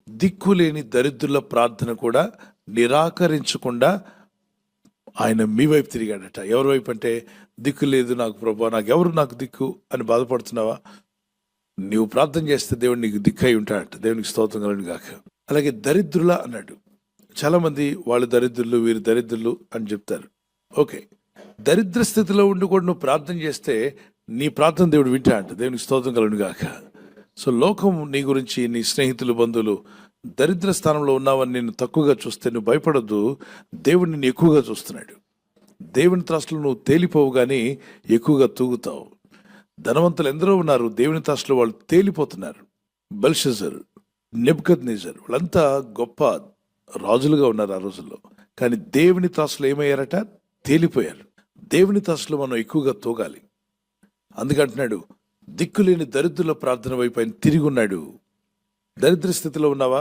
దిక్కులేని దరిద్రుల ప్రార్థన కూడా నిరాకరించకుండా ఆయన మీ వైపు తిరిగాడట. ఎవరి వైపు అంటే, దిక్కు లేదు నాకు ప్రభా, నాకు దిక్కు అని బాధపడుతున్నావా? నీవు ప్రార్థన చేస్తే దేవుడు నీకు దిక్కై ఉంటాడట. దేవునికి స్తోత్రం కలుగును గాక. అలాగే దరిద్రుల అన్నాడు. చాలామంది వాళ్ళు దరిద్రులు, వీరు దరిద్రులు అని చెప్తారు. ఓకే, దరిద్ర స్థితిలో ఉండి కూడా నువ్వు ప్రార్థన చేస్తే నీ ప్రార్థన దేవుడు వింటాడట. దేవునికి స్తోత్రం కలుగును గాక. సో లోకం నీ గురించి, నీ స్నేహితులు, బంధువులు దరిద్ర స్థానంలో ఉన్నావని నేను తక్కువగా చూస్తే నువ్వు భయపడద్దు. దేవుడు నిన్ను ఎక్కువగా చూస్తున్నాడు. దేవుని త్రాసులో నువ్వు తేలిపోవు కానీ ఎక్కువగా తూగుతావు. ధనవంతులు ఎందరో ఉన్నారు, దేవుని త్రాసులో వాళ్ళు తేలిపోతున్నారు. బెల్షజర్, నెబుకద్నెజర్ వాళ్ళంతా గొప్ప రాజులుగా ఉన్నారు ఆ రోజుల్లో. కానీ దేవుని త్రాసులో ఏమయ్యారట? తేలిపోయారు. దేవుని త్రాసులో మనం ఎక్కువగా తూగాలి. అందుకంటున్నాడు, దిక్కులేని దరిద్రుల ప్రార్థన వైపు ఆయన తిరిగి ఉన్నాడు. దరిద్ర స్థితిలో ఉన్నావా?